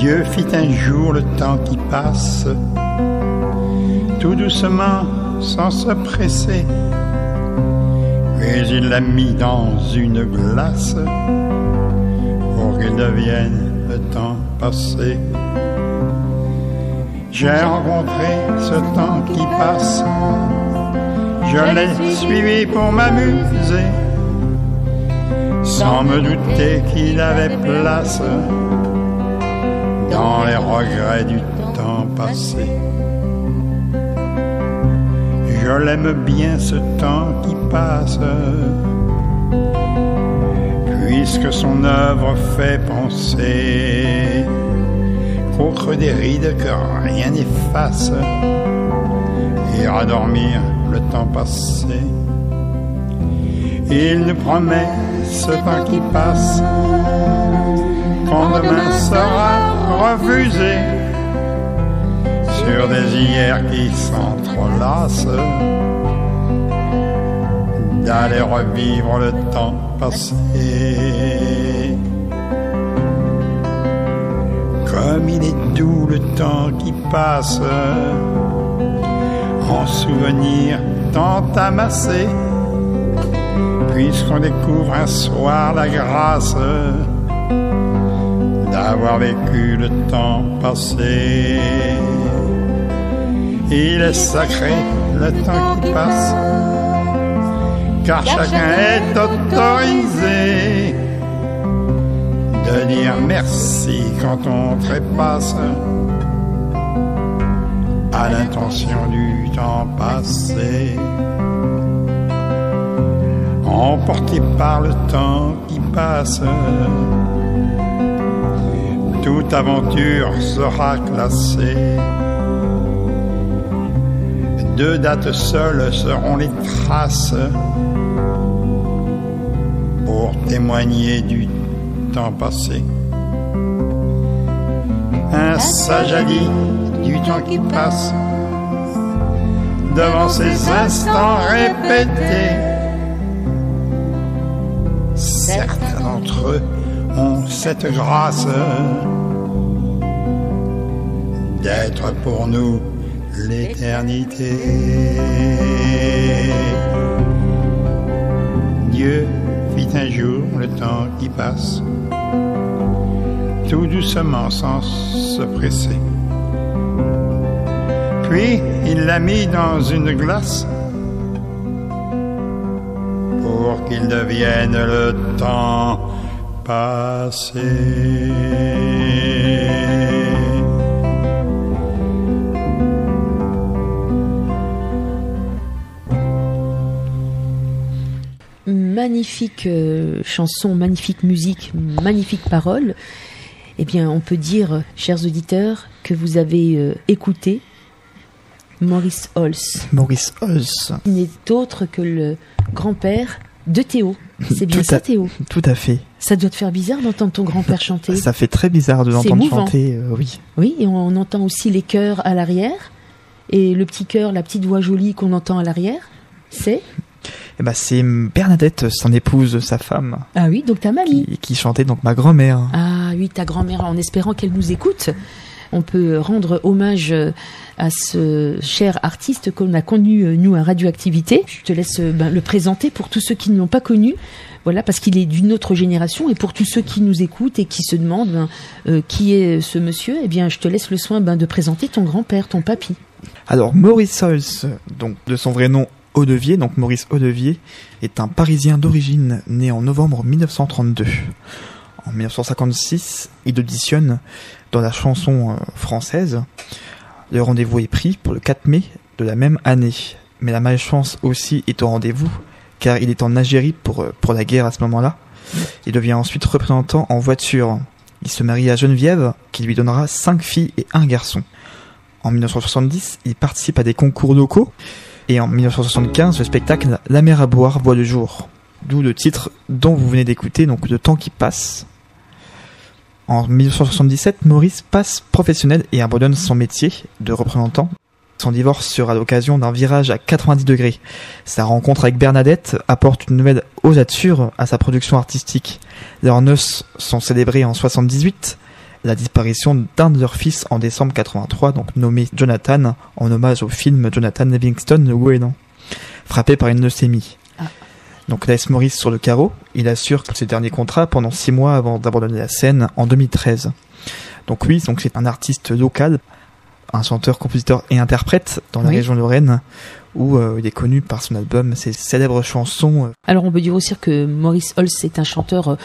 Dieu fit un jour le temps qui passe, tout doucement, sans se presser, puis il l'a mis dans une glace pour qu'il devienne le temps passé. J'ai rencontré ce temps qui passe, je l'ai suivi pour m'amuser, sans me douter qu'il avait place dans les regrets du temps passé. Je l'aime bien ce temps qui passe, puisque son œuvre fait penser qu'au creux des rides que rien n'efface, ira dormir le temps passé. Il nous promet ce temps qui passe, quand demain sera refusé, sur des hier qui s'entrelacent, d'aller revivre le temps passé. Comme il est doux le temps qui passe, en souvenir tant amassé, puisqu'on découvre un soir la grâce d'avoir vécu le temps passé. Il est sacré le temps qui passe, car chacun est autorisé de dire merci quand on trépasse à l'intention du temps passé. Emporté par le temps qui passe, toute aventure sera classée. 2 dates seules seront les traces pour témoigner du temps passé. Un sage a dit du temps qui passe, devant ces instants répétés. Certains d'entre eux ont cette grâce d'être pour nous l'éternité. Dieu fit un jour le temps qui passe, tout doucement sans se presser. Puis il l'a mis dans une glace pour qu'il devienne le temps passé. Magnifique chanson, magnifique musique, magnifique parole. Eh bien, on peut dire, chers auditeurs, que vous avez écouté Maurice Holz. Maurice Holz. Il n'est autre que le grand-père de Théo. C'est bien ça, Théo? Tout à fait. Ça doit te faire bizarre d'entendre ton grand-père chanter. Ça fait très bizarre de l'entendre chanter, oui. Oui, et on entend aussi les chœurs à l'arrière. Et le petit chœur, la petite voix jolie qu'on entend à l'arrière, c'est... Eh ben, c'est Bernadette, son épouse, sa femme. Ah oui, donc ta mamie. Qui chantait donc ma grand-mère. Ah oui, ta grand-mère, en espérant qu'elle nous écoute. On peut rendre hommage à ce cher artiste qu'on a connu, nous, à Radioactivité. Je te laisse le présenter pour tous ceux qui ne l'ont pas connu. Voilà, parce qu'il est d'une autre génération. Et pour tous ceux qui nous écoutent et qui se demandent qui est ce monsieur, eh bien, je te laisse le soin de présenter ton grand-père, ton papy. Alors, Maurice Holz, donc de son vrai nom, Audevier, donc Maurice Audevier, est un Parisien d'origine né en novembre 1932. En 1956, il auditionne dans la chanson française. Le rendez-vous est pris pour le 4 mai de la même année. Mais la malchance aussi est au rendez-vous, car il est en Algérie pour la guerre à ce moment-là. Il devient ensuite représentant en voiture. Il se marie à Geneviève, qui lui donnera 5 filles et 1 garçon. En 1970, il participe à des concours locaux. Et en 1975, le spectacle La mer à boire voit le jour. D'où le titre dont vous venez d'écouter, donc Le temps qui passe. En 1977, Maurice passe professionnel et abandonne son métier de représentant. Son divorce sera l'occasion d'un virage à 90 degrés. Sa rencontre avec Bernadette apporte une nouvelle ossature à sa production artistique. Leurs noces sont célébrées en 78. la disparition d'un de leurs fils en décembre 83, donc nommé Jonathan, en hommage au film Jonathan Livingston Whelan, frappé par une leucémie. Donc laisse Maurice sur le carreau, il assure ses derniers contrats pendant 6 mois avant d'abandonner la scène en 2013. Donc oui, donc c'est un artiste local, un chanteur, compositeur et interprète dans la région Lorraine, où il est connu par son album, ses célèbres chansons. Alors on peut dire aussi que Maurice Holz est un chanteur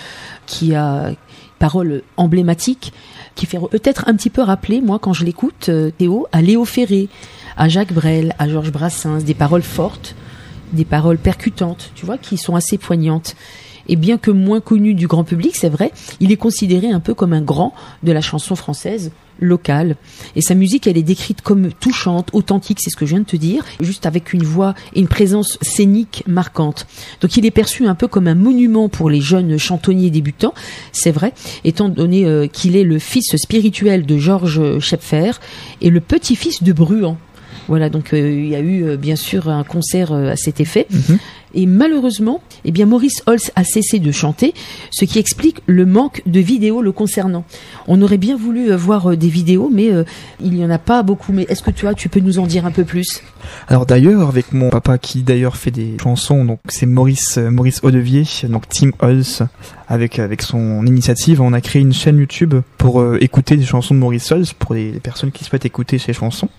qui a paroles emblématiques, qui fait peut-être un petit peu rappeler, moi quand je l'écoute, Théo, à Léo Ferré, à Jacques Brel, à Georges Brassens, des paroles fortes, des paroles percutantes, tu vois, qui sont assez poignantes. Et bien que moins connu du grand public, c'est vrai, il est considéré un peu comme un grand de la chanson française locale. Et sa musique, elle est décrite comme touchante, authentique, c'est ce que je viens de te dire, juste avec une voix et une présence scénique marquante. Donc il est perçu un peu comme un monument pour les jeunes chantonniers débutants, c'est vrai, étant donné qu'il est le fils spirituel de Georges Schepfer et le petit-fils de Bruant. Voilà, donc il y a eu bien sûr un concert à cet effet. Et malheureusement, eh bien Maurice Holz a cessé de chanter, ce qui explique le manque de vidéos le concernant. On aurait bien voulu voir des vidéos, mais il n'y en a pas beaucoup. Mais est-ce que tu peux nous en dire un peu plus ? Alors d'ailleurs, avec mon papa qui d'ailleurs fait des chansons, donc c'est Maurice Audevier, donc Team Holz, avec son initiative, on a créé une chaîne YouTube pour écouter des chansons de Maurice Holz, pour les personnes qui souhaitent écouter ses chansons,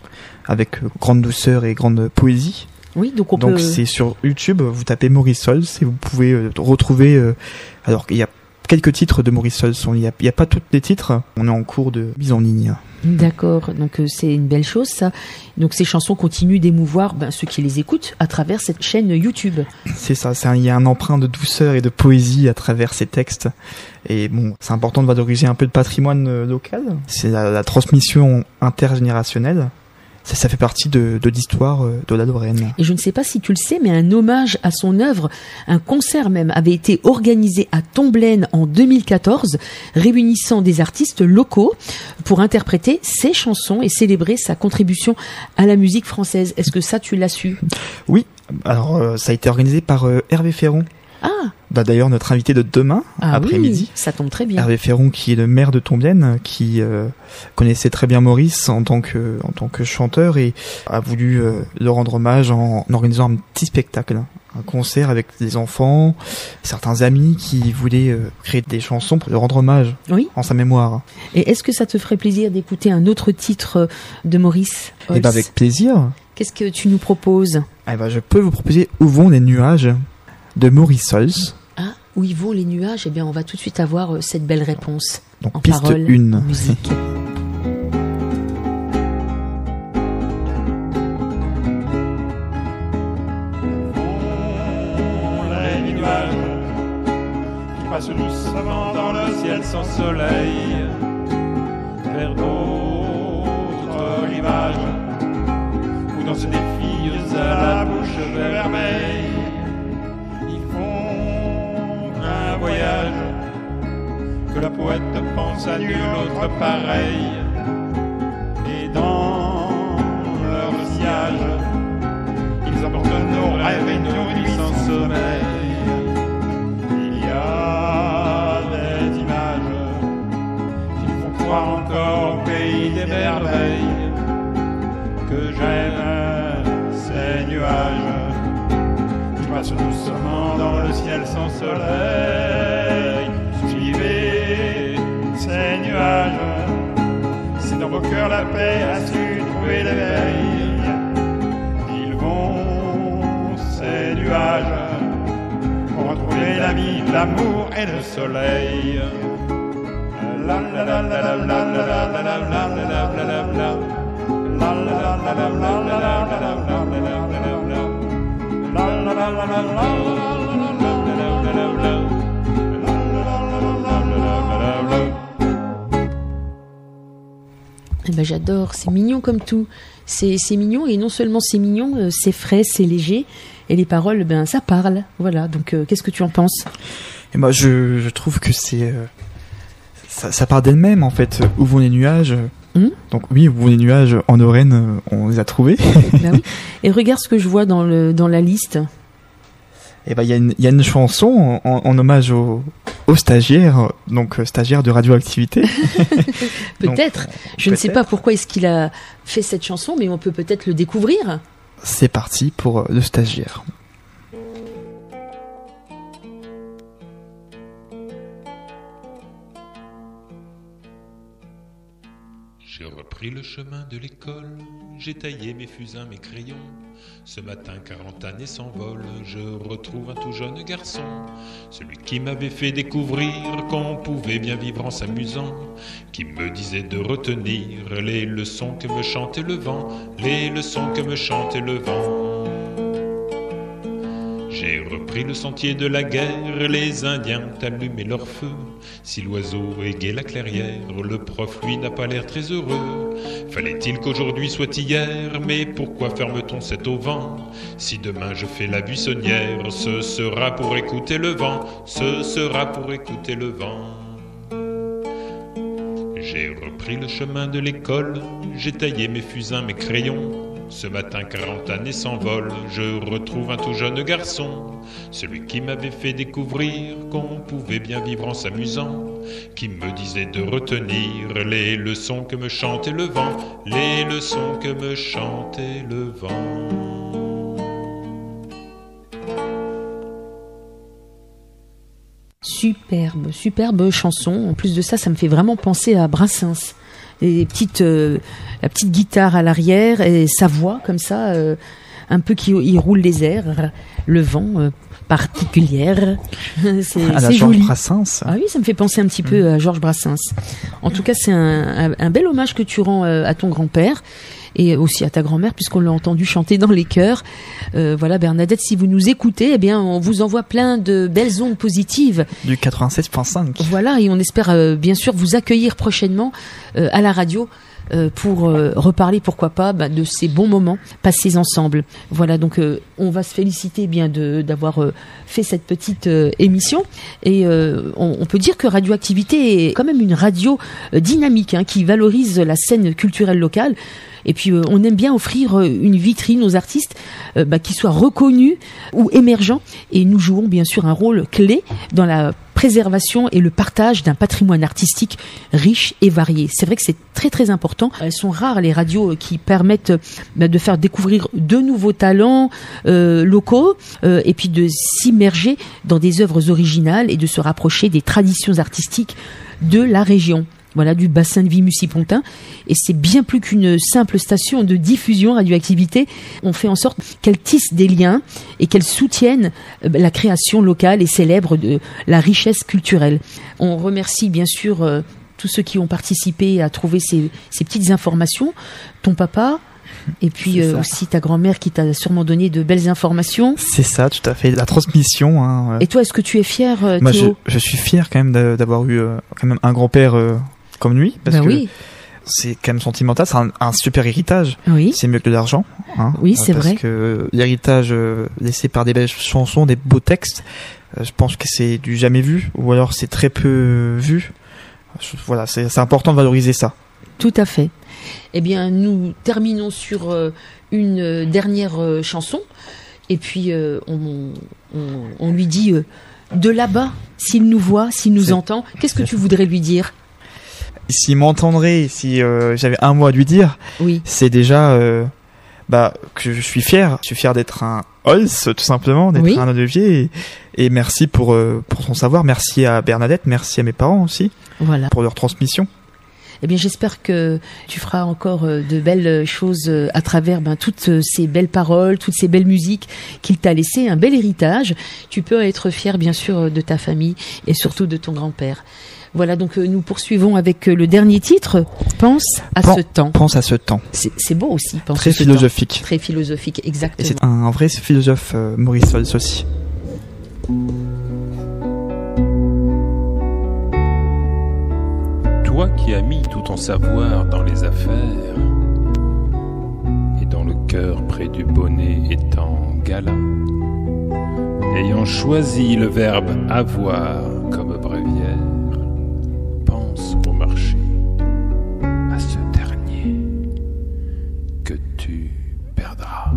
avec grande douceur et grande poésie. Oui, donc c'est sur YouTube, vous tapez Maurice Holz et vous pouvez retrouver. Alors il y a quelques titres de Maurice Holz, il y a pas tous les titres, on est en cours de mise en ligne. D'accord, donc c'est une belle chose ça. Donc ces chansons continuent d'émouvoir ceux qui les écoutent à travers cette chaîne YouTube. C'est ça, il y a un emprunt de douceur et de poésie à travers ces textes. Et bon, c'est important de valoriser un peu de patrimoine local. C'est la transmission intergénérationnelle. Ça fait partie de l'histoire de la Lorraine. Et je ne sais pas si tu le sais, mais un hommage à son œuvre, un concert même, avait été organisé à Tomblaine en 2014, réunissant des artistes locaux pour interpréter ses chansons et célébrer sa contribution à la musique française. Est-ce que ça, tu l'as su ? Oui, alors ça a été organisé par Hervé Féron. Ah. D'ailleurs, notre invité de demain, après-midi. Oui, ça tombe très bien. Hervé Féron, qui est le maire de Tomblaine, qui connaissait très bien Maurice en tant que chanteur et a voulu le rendre hommage en organisant un petit spectacle, un concert avec des enfants, certains amis qui voulaient créer des chansons pour le rendre hommage en sa mémoire. Et est-ce que ça te ferait plaisir d'écouter un autre titre de Maurice Holz ? Avec plaisir. Qu'est-ce que tu nous proposes ? Je peux vous proposer Où vont les nuages de Maurice Holz. Ah, où y vont les nuages ? Eh bien, on va tout de suite avoir cette belle réponse. Donc, en piste parole, 1. en musique. Les nuages qui passent doucement dans le ciel sans soleil, vers d'autres rivages, où dansent des filles à la bouche vermeille. Voyage que la poète pense à nul autre pareil, et dans leur sillage ils emportent nos rêves et nos nuits sans sommeil. Il y a des images qui nous font croire encore au pays des merveilles, que j'aime ces nuages qui passent doucement dans le ciel sans soleil. Suivez ces nuages, si dans vos cœurs la paix a su trouver l'éveil. Ils vont, ces nuages, pour retrouver la vie, l'amour et le soleil. La la la la la la la la la la la la la la. La la la la la la la la la la la la. J'adore, c'est mignon comme tout. C'est mignon, et non seulement c'est mignon, c'est frais, c'est léger, et les paroles, ça parle. Voilà, donc qu'est-ce que tu en penses ? Et moi, je trouve que c'est ça part d'elle-même en fait. Où vont les nuages ? Donc oui, où vont les nuages en Lorraine, on les a trouvés. Oui. Et regarde ce que je vois dans la liste. Et il y a une chanson en hommage au stagiaire, donc stagiaire de radioactivité. Peut-être. Donc, Je ne sais pas pourquoi est-ce qu'il a fait cette chanson, mais on peut peut-être le découvrir. C'est parti pour le stagiaire. J'ai repris le chemin de l'école, j'ai taillé mes fusains, mes crayons. Ce matin, 40 années s'envolent, je retrouve un tout jeune garçon. Celui qui m'avait fait découvrir qu'on pouvait bien vivre en s'amusant. Qui me disait de retenir les leçons que me chantait le vent, les leçons que me chantait le vent. J'ai repris le sentier de la guerre, les Indiens ont allumé leur feu. Si l'oiseau égait la clairière, le prof lui n'a pas l'air très heureux. Fallait-il qu'aujourd'hui soit hier, mais pourquoi ferme-t-on cet auvent? Si demain je fais la buissonnière, ce sera pour écouter le vent, ce sera pour écouter le vent. J'ai repris le chemin de l'école, j'ai taillé mes fusains, mes crayons. Ce matin, 40 années s'envolent, je retrouve un tout jeune garçon. Celui qui m'avait fait découvrir qu'on pouvait bien vivre en s'amusant. Qui me disait de retenir les leçons que me chantait le vent, les leçons que me chantait le vent. Superbe, superbe chanson. En plus de ça, ça me fait vraiment penser à Brassens. La petite guitare à l'arrière et sa voix comme ça, un peu qui il roule les airs, le vent particulière. c'est Georges joli. Brassens. Ah oui, ça me fait penser un petit peu à Georges Brassens. En tout cas, c'est un bel hommage que tu rends à ton grand-père et aussi à ta grand-mère, puisqu'on l'a entendu chanter dans les chœurs. Voilà, Bernadette, si vous nous écoutez, eh bien, on vous envoie plein de belles ondes positives. Du 96.5. Voilà, et on espère bien sûr vous accueillir prochainement à la radio pour reparler, pourquoi pas, de ces bons moments passés ensemble. Voilà, donc on va se féliciter bien d'avoir fait cette petite émission. Et on peut dire que Radioactivité est quand même une radio dynamique qui valorise la scène culturelle locale. Et puis on aime bien offrir une vitrine aux artistes qui soient reconnus ou émergents. Et nous jouons bien sûr un rôle clé dans la préservation et le partage d'un patrimoine artistique riche et varié. C'est vrai que c'est très très important. Elles sont rares les radios qui permettent de faire découvrir de nouveaux talents locaux et puis de s'immerger dans des œuvres originales et de se rapprocher des traditions artistiques de la région. Voilà, du bassin de vie Mussy-Pontin. Et c'est bien plus qu'une simple station de diffusion Radioactivité. On fait en sorte qu'elle tisse des liens et qu'elle soutienne la création locale et célèbre de la richesse culturelle. On remercie bien sûr tous ceux qui ont participé à trouver ces petites informations. Ton papa, et puis aussi ta grand-mère qui t'a sûrement donné de belles informations. C'est ça, tout à fait, la transmission. Et toi, est-ce que tu es fier, Théo? Moi, je suis fier quand même d'avoir eu quand même un grand-père comme lui, parce que oui. C'est quand même sentimental, c'est un super héritage. Oui. C'est mieux que de l'argent. Oui, c'est vrai. Parce que l'héritage laissé par des belles chansons, des beaux textes, je pense que c'est du jamais vu, ou alors c'est très peu vu. Voilà, c'est important de valoriser ça. Tout à fait. Eh bien, nous terminons sur une dernière chanson, et puis on lui dit de là-bas, s'il nous voit, s'il nous entend, qu'est-ce que tu voudrais lui dire? S'il m'entendrait, si j'avais un mot à lui dire, oui. C'est déjà que je suis fier. Je suis fier d'être un Holz, tout simplement, d'être un Odevier. Et merci pour son savoir. Merci à Bernadette, merci à mes parents aussi, voilà, pour leur transmission. Eh bien, j'espère que tu feras encore de belles choses à travers toutes ces belles paroles, toutes ces belles musiques qu'il t'a laissé, un bel héritage. Tu peux être fier, bien sûr, de ta famille et surtout de ton grand-père. Voilà, donc nous poursuivons avec le dernier titre, Pense à ce temps. Pense à ce temps. C'est beau aussi, Pense très à ce philosophique. temps. Très philosophique, exactement. Et c'est un vrai philosophe, Maurice Holz aussi. Toi qui as mis tout ton savoir dans les affaires et dans le cœur près du bonnet étant gala, ayant choisi le verbe avoir comme bréviaire, pense au marché, à ce dernier que tu perdras.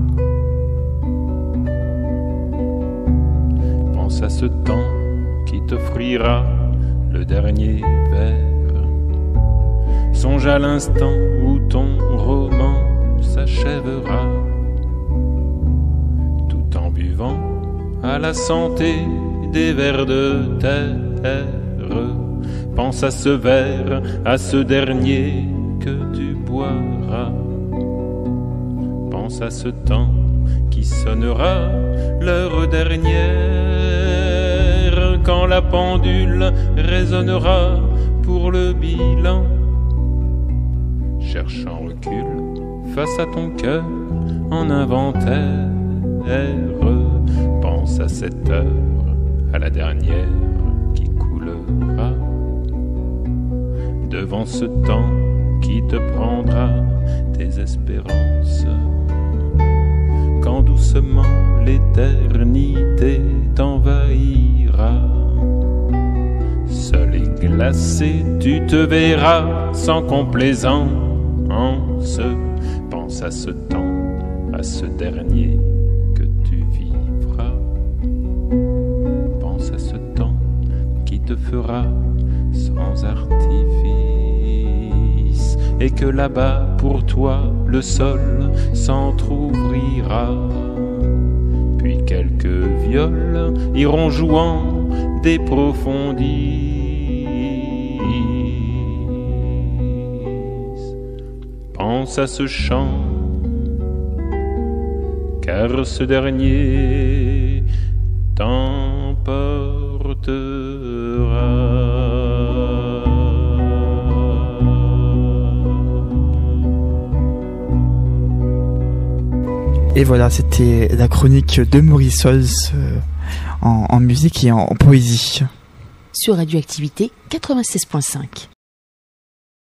Pense à ce temps qui t'offrira le dernier vers. Songe à l'instant où ton roman s'achèvera, tout en buvant à la santé des vers de terre. Pense à ce verre, à ce dernier que tu boiras. Pense à ce temps qui sonnera l'heure dernière, quand la pendule résonnera pour le bilan. Cherche en recul face à ton cœur en inventaire. Pense à cette heure, à la dernière qui coulera. Devant ce temps qui te prendra tes espérances, quand doucement l'éternité t'envahira. Seul et glacé, tu te verras sans complaisance. Pense à ce temps, à ce dernier que tu vivras. Pense à ce temps qui te fera sans artifice, et que là-bas pour toi le sol s'entr'ouvrira. Puis quelques viols iront jouant des profondises. Pense à ce chant, car ce dernier t'emportera. Et voilà, c'était la chronique de Maurice Solz en musique et en poésie. Sur Radioactivité 96.5.